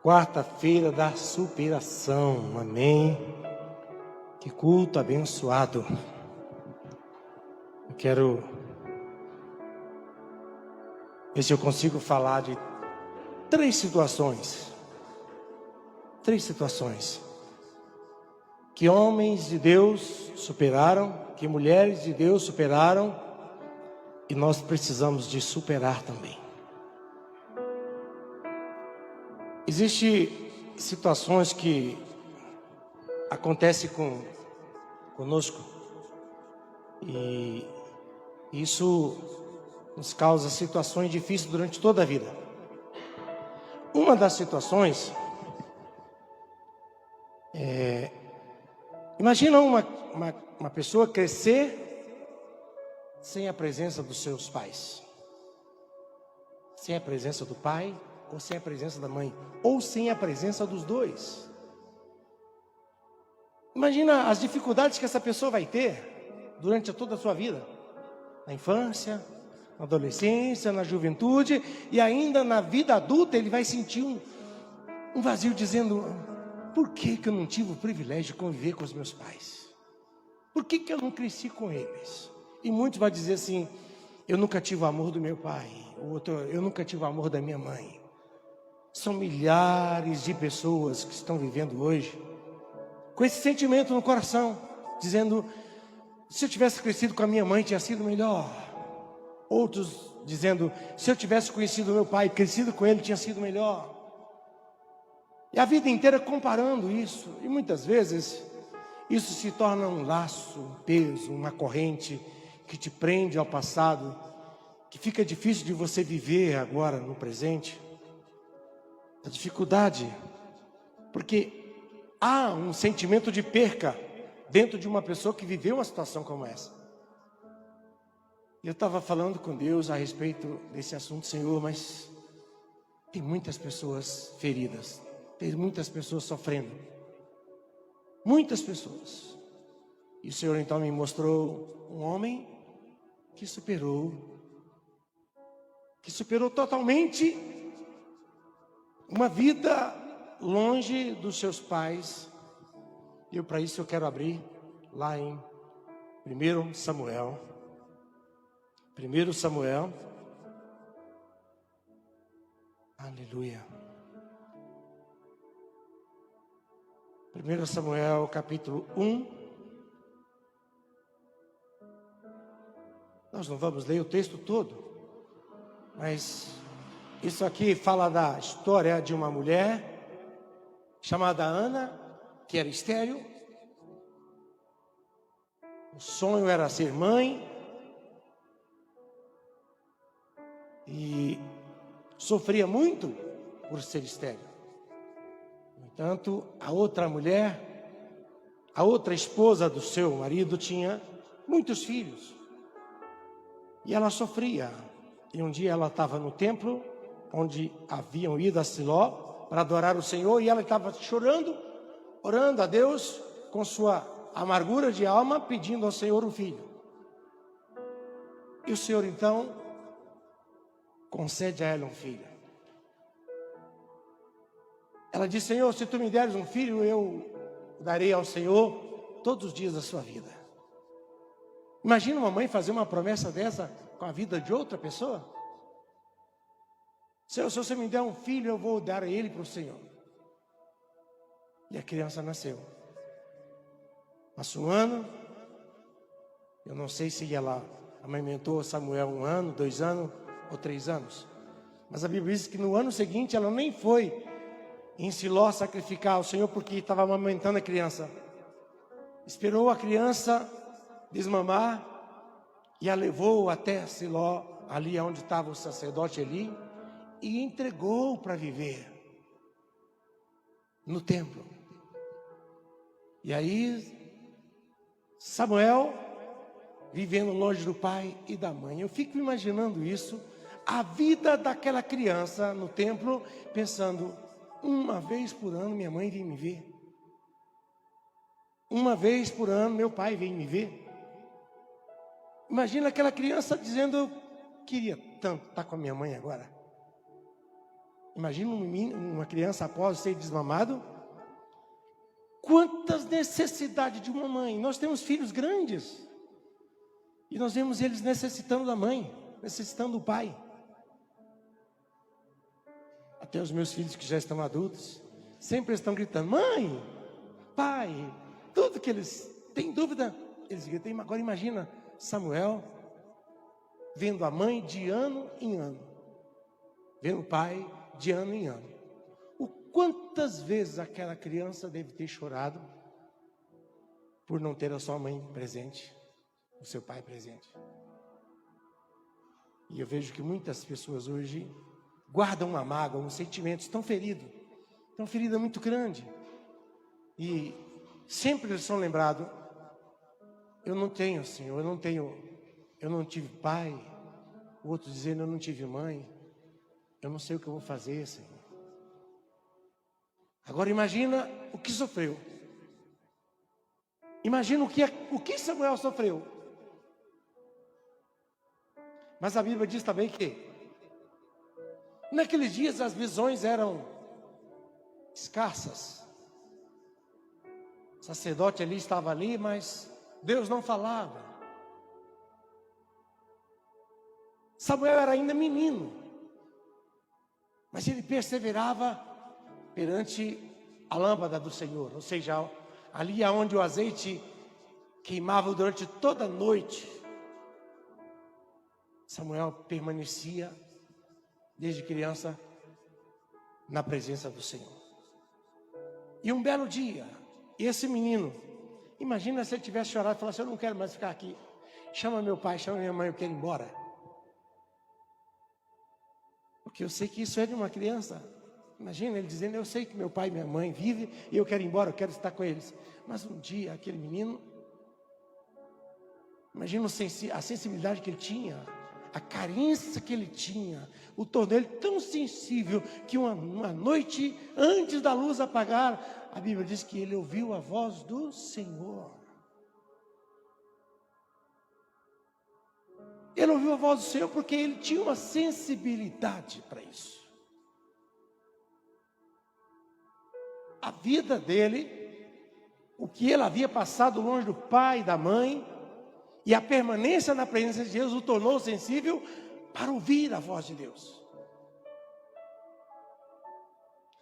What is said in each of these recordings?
Quarta-feira da superação, amém. Que culto abençoado. Eu quero ver se eu consigo falar de três situações que homens de Deus superaram, que mulheres de Deus superaram, e nós precisamos de superar também. Existem situações que acontecem conosco e isso nos causa situações difíceis durante toda a vida. Uma das situações imagina uma pessoa crescer sem a presença dos seus pais, sem a presença do pai, ou sem a presença da mãe, ou sem a presença dos dois. Imagina as dificuldades que essa pessoa vai ter durante toda a sua vida, na infância, na adolescência, na juventude e ainda na vida adulta. Ele vai sentir um vazio dizendo: por que eu não tive o privilégio de conviver com os meus pais? Por que eu não cresci com eles? E muitos vão dizer assim: eu nunca tive o amor do meu pai, o outro, eu nunca tive o amor da minha mãe. São milhares de pessoas que estão vivendo hoje com esse sentimento no coração, dizendo: se eu tivesse crescido com a minha mãe tinha sido melhor. Outros dizendo: se eu tivesse conhecido meu pai, crescido com ele, tinha sido melhor. E a vida inteira comparando isso. E muitas vezes isso se torna um laço, um peso, uma corrente que te prende ao passado, que fica difícil de você viver agora no presente. A dificuldade, porque há um sentimento de perca dentro de uma pessoa que viveu uma situação como essa. Eu estava falando com Deus a respeito desse assunto: Senhor, mas tem muitas pessoas feridas, tem muitas pessoas sofrendo, muitas pessoas. E o Senhor então me mostrou um homem que superou totalmente uma vida longe dos seus pais. E para isso eu quero abrir lá em 1 Samuel. 1 Samuel. Aleluia. 1 Samuel capítulo 1. Nós não vamos ler o texto todo, mas isso aqui fala da história de uma mulher chamada Ana, que era estéril. O sonho era ser mãe e sofria muito por ser estéril. No entanto, a outra mulher, a outra esposa do seu marido, tinha muitos filhos e ela sofria. E um dia ela estava no templo onde haviam ido a Siló para adorar o Senhor, e ela estava chorando, orando a Deus com sua amargura de alma, pedindo ao Senhor um filho. E o Senhor então concede a ela um filho. Ela diz: Senhor, se tu me deres um filho, eu darei ao Senhor todos os dias da sua vida. Imagina uma mãe fazer uma promessa dessa com a vida de outra pessoa. Senhor, se você me der um filho, eu vou dar a ele para o Senhor. E a criança nasceu. Passou um ano. Eu não sei se ela amamentou Samuel 1 ano, 2 anos ou 3 anos. Mas a Bíblia diz que no ano seguinte ela nem foi em Siló sacrificar ao Senhor, porque estava amamentando a criança. Esperou a criança desmamar e a levou até Siló, ali onde estava o sacerdote Eli, e entregou para viver no templo. E aí Samuel vivendo longe do pai e da mãe. Eu fico imaginando isso, a vida daquela criança no templo, pensando: uma vez por ano minha mãe vem me ver, uma vez por ano meu pai vem me ver. Imagina aquela criança dizendo: eu queria tanto estar com a minha mãe agora. Imagina uma criança após ser desmamado. Quantas necessidades de uma mãe. Nós temos filhos grandes. E nós vemos eles necessitando da mãe, necessitando do pai. Até os meus filhos que já estão adultos, sempre estão gritando, mãe, pai, tudo que eles têm dúvida, eles gritam. Agora imagina Samuel vendo a mãe de ano em ano, vendo o pai de ano em ano. O quantas vezes aquela criança deve ter chorado por não ter a sua mãe presente, o seu pai presente. E eu vejo que muitas pessoas hoje guardam uma mágoa, um sentimento, estão feridas muito grande. E sempre eles são lembrados, eu não tenho, Senhor, eu não tive pai. O outro dizendo, eu não tive mãe, eu não sei o que eu vou fazer, Senhor. Agora imagina o que sofreu. Imagina o que Samuel sofreu. Mas a Bíblia diz também que naqueles dias as visões eram escassas. O sacerdote ali estava ali, mas Deus não falava. Samuel era ainda menino, mas ele perseverava perante a lâmpada do Senhor, ou seja, ali aonde o azeite queimava durante toda a noite. Samuel permanecia desde criança na presença do Senhor. E um belo dia, esse menino, imagina se ele tivesse chorado e falasse, eu não quero mais ficar aqui, chama meu pai, chama minha mãe, eu quero ir embora. Porque eu sei que isso é de uma criança. Imagina ele dizendo, eu sei que meu pai e minha mãe vivem e eu quero ir embora, eu quero estar com eles. Mas um dia aquele menino, imagina a sensibilidade que ele tinha, a carência que ele tinha, o tornou ele tão sensível que uma noite antes da luz apagar, a Bíblia diz que ele ouviu a voz do Senhor. Ele ouviu a voz do Senhor porque ele tinha uma sensibilidade para isso. A vida dele, o que ele havia passado longe do pai e da mãe, e a permanência na presença de Deus o tornou sensível para ouvir a voz de Deus.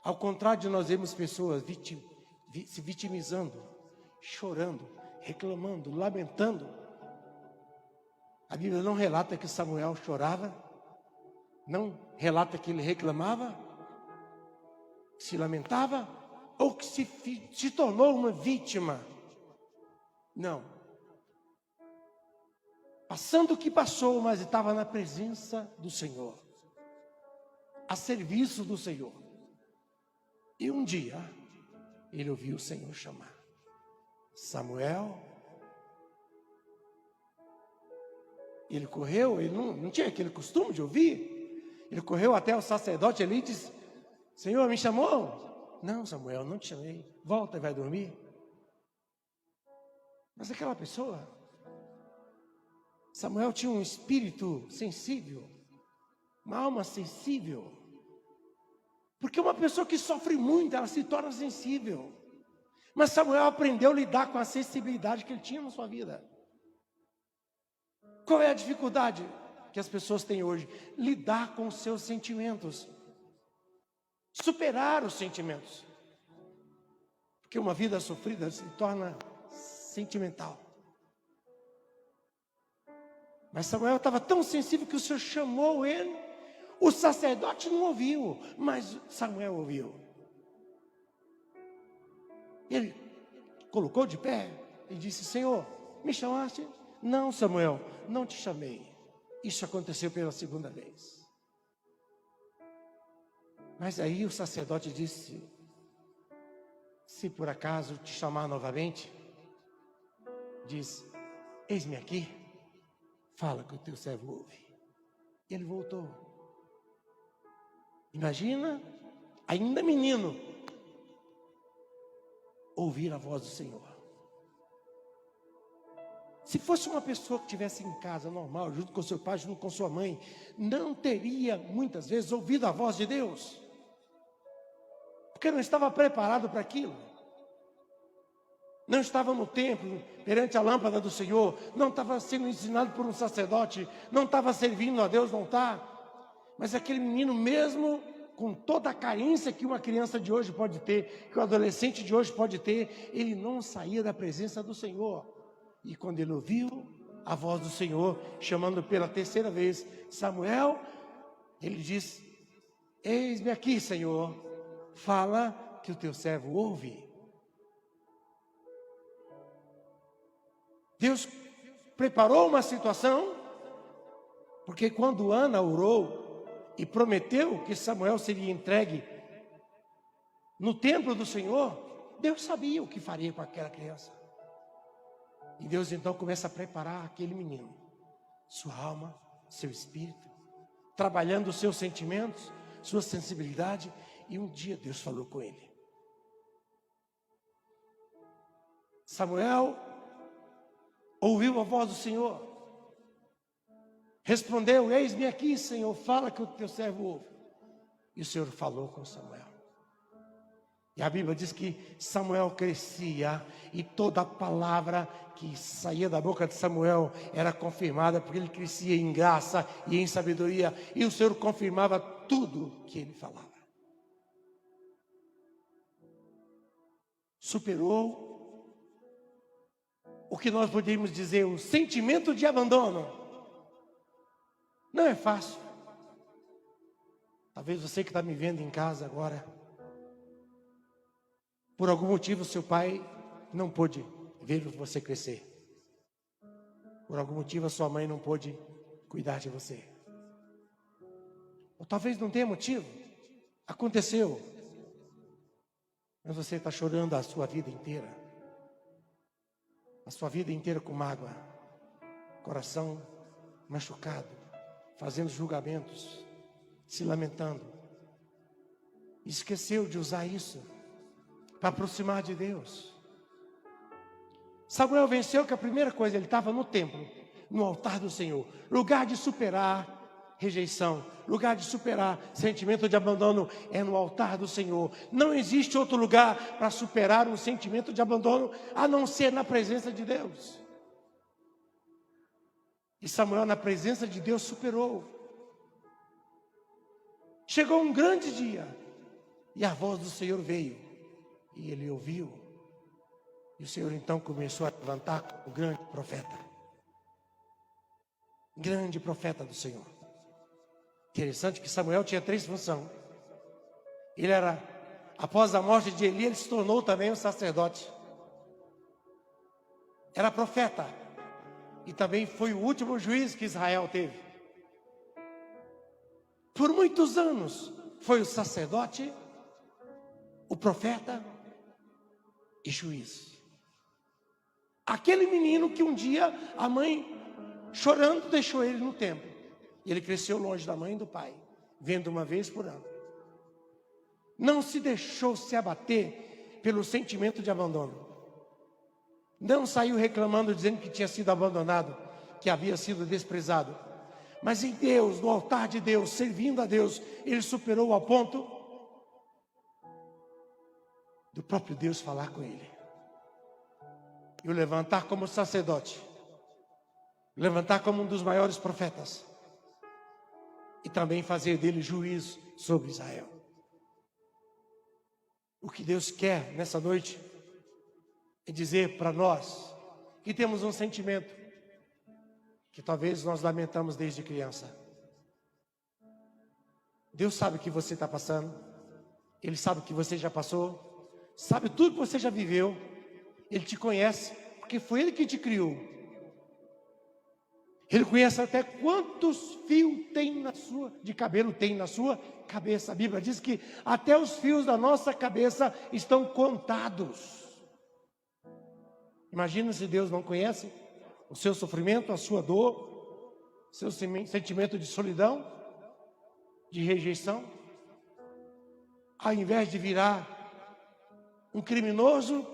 Ao contrário de nós vemos pessoas se vitimizando, chorando, reclamando, lamentando. A Bíblia não relata que Samuel chorava, não relata que ele reclamava, se lamentava, ou que se tornou uma vítima. Não. Passando o que passou, mas estava na presença do Senhor, a serviço do Senhor. E um dia, ele ouviu o Senhor chamar, Samuel. Ele correu, ele não tinha aquele costume de ouvir. Ele correu até o sacerdote ali e disse, Senhor, me chamou? Não, Samuel, não te chamei. Volta e vai dormir. Mas aquela pessoa, Samuel tinha um espírito sensível, uma alma sensível. Porque uma pessoa que sofre muito, ela se torna sensível. Mas Samuel aprendeu a lidar com a sensibilidade que ele tinha na sua vida. Qual é a dificuldade que as pessoas têm hoje? Lidar com os seus sentimentos. Superar os sentimentos. Porque uma vida sofrida se torna sentimental. Mas Samuel estava tão sensível que o Senhor chamou ele. O sacerdote não ouviu, mas Samuel ouviu. Ele colocou de pé e disse, Senhor, me chamaste? Não, Samuel, não te chamei. Isso aconteceu pela segunda vez. Mas aí o sacerdote disse, se por acaso te chamar novamente, diz, eis-me aqui, fala que o teu servo ouve. E ele voltou. Imagina, ainda menino, ouvir a voz do Senhor. Se fosse uma pessoa que estivesse em casa normal, junto com seu pai, junto com sua mãe, não teria muitas vezes ouvido a voz de Deus. porque não estava preparado para aquilo. Não estava no templo, perante a lâmpada do Senhor, não estava sendo ensinado por um sacerdote, não estava servindo a Deus, não está. Mas aquele menino, mesmo com toda a carência que uma criança de hoje pode ter, que o adolescente de hoje pode ter, ele não saía da presença do Senhor. E quando ele ouviu a voz do Senhor, chamando pela terceira vez, Samuel, ele diz: eis-me aqui, Senhor, fala que o teu servo ouve. Deus preparou uma situação, porque quando Ana orou e prometeu que Samuel seria entregue no templo do Senhor, Deus sabia o que faria com aquela criança. E Deus então começa a preparar aquele menino, sua alma, seu espírito, trabalhando os seus sentimentos, sua sensibilidade, e um dia Deus falou com ele. Samuel ouviu a voz do Senhor, respondeu: eis-me aqui, Senhor, fala que o teu servo ouve. E o Senhor falou com Samuel. E a Bíblia diz que Samuel crescia, e toda a palavra que saía da boca de Samuel era confirmada, porque ele crescia em graça e em sabedoria, e o Senhor confirmava tudo que ele falava. Superou o que nós podemos dizer, um sentimento de abandono. Não é fácil. Talvez você que está me vendo em casa agora, por algum motivo seu pai não pôde ver você crescer. Por algum motivo a sua mãe não pôde cuidar de você. Ou talvez não tenha motivo. Aconteceu. Mas você está chorando a sua vida inteira. A sua vida inteira com mágoa, coração machucado, fazendo julgamentos, se lamentando. Esqueceu de usar isso para aproximar de Deus. Samuel venceu que a primeira coisa, ele estava no templo, no altar do Senhor, lugar de superar rejeição, lugar de superar sentimento de abandono é no altar do Senhor. Não existe outro lugar para superar um sentimento de abandono a não ser na presença de Deus. E Samuel, na presença de Deus, superou. Chegou um grande dia e a voz do Senhor veio e ele ouviu. E o Senhor então começou a levantar como grande profeta. Grande profeta do Senhor. Interessante que Samuel tinha 3 funções. Ele era, após a morte de Eli, ele se tornou também um sacerdote. Era profeta. E também foi o último juiz que Israel teve. Por muitos anos foi o sacerdote, o profeta e juiz. Aquele menino que um dia a mãe, chorando, deixou ele no templo. E ele cresceu longe da mãe e do pai, vendo uma vez por ano. Não se deixou se abater pelo sentimento de abandono. Não saiu reclamando, dizendo que tinha sido abandonado, que havia sido desprezado. Mas em Deus, no altar de Deus, servindo a Deus, ele superou ao ponto do próprio Deus falar com ele. E o levantar como sacerdote. Levantar como um dos maiores profetas. E também fazer dele juiz sobre Israel. O que Deus quer nessa noite é dizer para nós que temos um sentimento que talvez nós lamentamos desde criança. Deus sabe o que você está passando. Ele sabe o que você já passou. Sabe tudo que você já viveu. Ele te conhece, porque foi Ele que te criou. Ele conhece até quantos fios de cabelo tem na sua cabeça. A Bíblia diz que até os fios da nossa cabeça estão contados. Imagina se Deus não conhece o seu sofrimento, a sua dor, seu sentimento de solidão, de rejeição. Ao invés de virar um criminoso,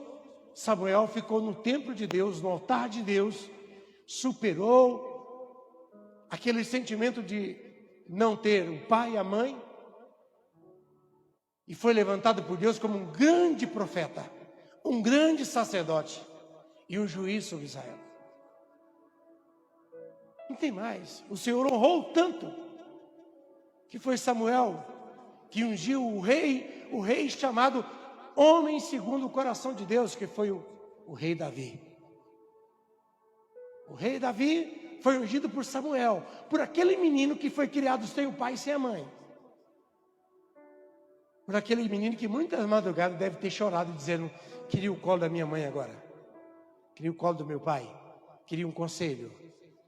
Samuel ficou no templo de Deus, no altar de Deus, superou aquele sentimento de não ter o pai e a mãe, e foi levantado por Deus como um grande profeta, um grande sacerdote e um juiz sobre Israel. Não tem mais. O Senhor honrou tanto que foi Samuel que ungiu o rei chamado homem segundo o coração de Deus, que foi o rei Davi. O rei Davi foi ungido por Samuel, por aquele menino que foi criado sem o pai e sem a mãe. Por aquele menino que muitas madrugadas deve ter chorado dizendo: queria o colo da minha mãe agora, queria o colo do meu pai, queria um conselho,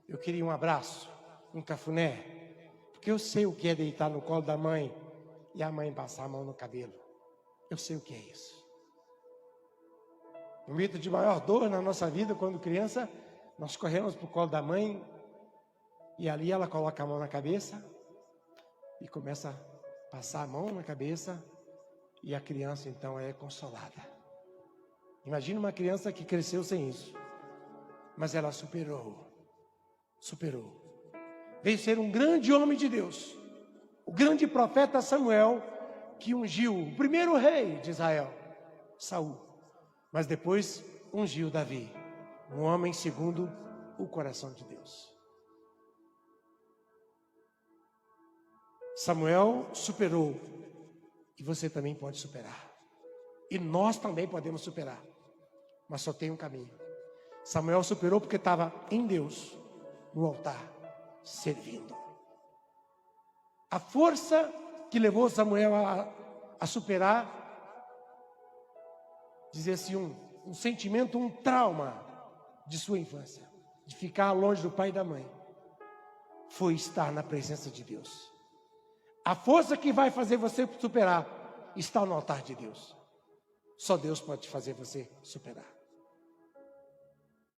eu queria um abraço, um cafuné, porque eu sei o que é deitar no colo da mãe e a mãe passar a mão no cabelo. Eu sei o que é isso. O momento de maior dor na nossa vida, quando criança, nós corremos para o colo da mãe e ali ela coloca a mão na cabeça e começa a passar a mão na cabeça e a criança então é consolada. Imagina uma criança que cresceu sem isso, mas ela superou. Veio ser um grande homem de Deus, o grande profeta Samuel, que ungiu o primeiro rei de Israel, Saul, mas depois ungiu Davi, um homem segundo o coração de Deus. Samuel superou, e você também pode superar, e nós também podemos superar, mas só tem um caminho. Samuel superou porque estava em Deus, no altar, servindo. A força que levou Samuel a superar, dizer assim, um sentimento, um trauma de sua infância, de ficar longe do pai e da mãe, foi estar na presença de Deus. A força que vai fazer você superar está no altar de Deus. Só Deus pode fazer você superar.